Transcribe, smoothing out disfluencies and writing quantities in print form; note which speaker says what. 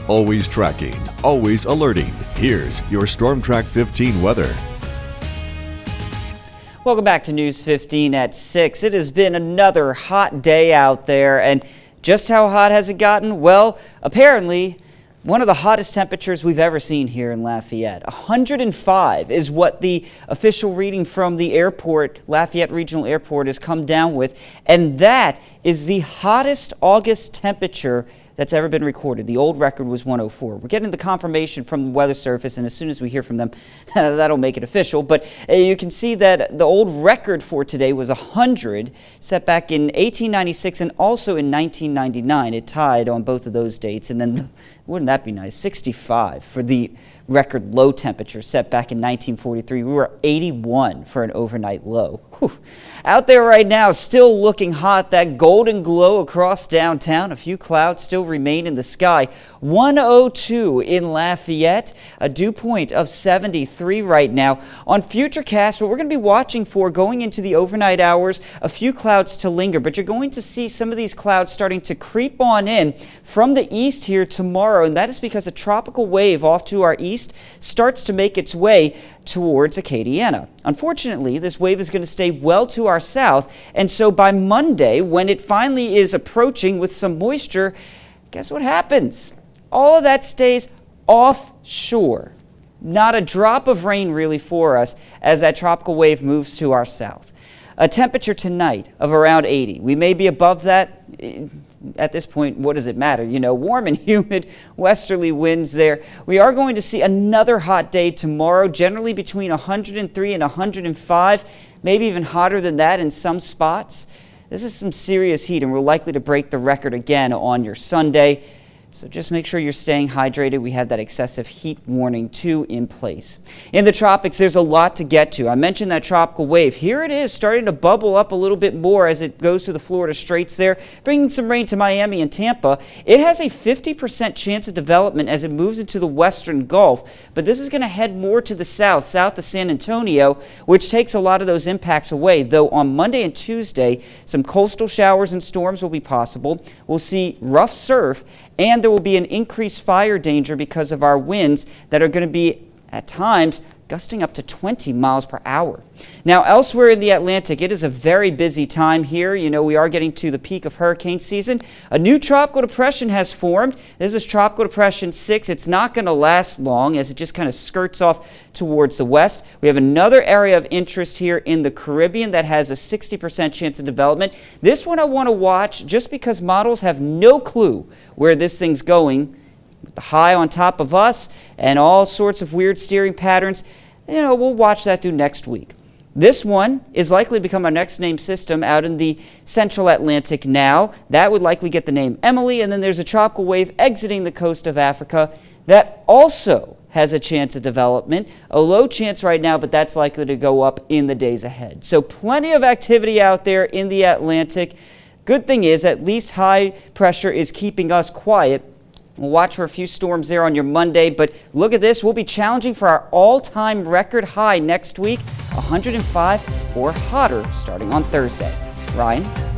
Speaker 1: Always tracking, always alerting. Here's your Storm Track 15 weather.
Speaker 2: Welcome back to News 15 at 6. It has been another hot day out there, and just how hot has it gotten? Well, apparently one of the hottest temperatures we've ever seen here in Lafayette. 105 is what the official reading from the airport, Lafayette Regional Airport, has come down with, and that is the hottest August temperature that's ever been recorded. The old record was 104. We're getting the confirmation from the Weather Service, and as soon as we hear from them, that'll make it official. But you can see that the old record for today was 100, set back in 1896 and also in 1999. It tied on both of those dates. And then, wouldn't that be nice, 65 for the record low temperature set back in 1943. We were 81 for an overnight low. Whew. Out there right now, still looking hot. That golden glow across downtown. A few clouds still remain in the sky. 102 in Lafayette, a dew point of 73 right now. On Futurecast, what we're going to be watching for going into the overnight hours, a few clouds to linger, but you're going to see some of these clouds starting to creep on in from the east here tomorrow, and that is because a tropical wave off to our east starts to make its way towards Acadiana. Unfortunately, this wave is going to stay well to our south, and so by Monday, when it finally is approaching with some moisture, guess what happens? All of that stays offshore. Not a drop of rain really for us as that tropical wave moves to our south. A temperature tonight of around 80. We may be above that. At this point, what does it matter? You know, warm and humid westerly winds there. We are going to see another hot day tomorrow, generally between 103 and 105, maybe even hotter than that in some spots. This is some serious heat, and we're likely to break the record again on your Sunday. So just make sure you're staying hydrated. We have that excessive heat warning too in place. In the tropics, there's a lot to get to. I mentioned that tropical wave. Here it is starting to bubble up a little bit more as it goes through the Florida Straits there, bringing some rain to Miami and Tampa. It has a 50% chance of development as it moves into the western Gulf, but this is going to head more to the south, south of San Antonio, which takes a lot of those impacts away. Though on Monday and Tuesday, some coastal showers and storms will be possible. We'll see rough surf, and there will be an increased fire danger because of our winds that are going to be, at times, gusting up to 20 miles per hour. Now, elsewhere in the Atlantic, it is a very busy time here. You know, we are getting to the peak of hurricane season. A new tropical depression has formed. This is Tropical Depression 6. It's not going to last long as it just kind of skirts off towards the west. We have another area of interest here in the Caribbean that has a 60% chance of development. This one I want to watch just because models have no clue where this thing's going. With the high on top of us and all sorts of weird steering patterns, you know, we'll watch that through next week. This one is likely to become our next named system out in the central Atlantic now. That would likely get the name Emily, and then there's a tropical wave exiting the coast of Africa that also has a chance of development. A low chance right now, but that's likely to go up in the days ahead. So plenty of activity out there in the Atlantic. Good thing is at least high pressure is keeping us quiet. We'll watch for a few storms there on your Monday, but look at this. We'll be challenging for our all-time record high next week, 105 or hotter starting on Thursday. Ryan?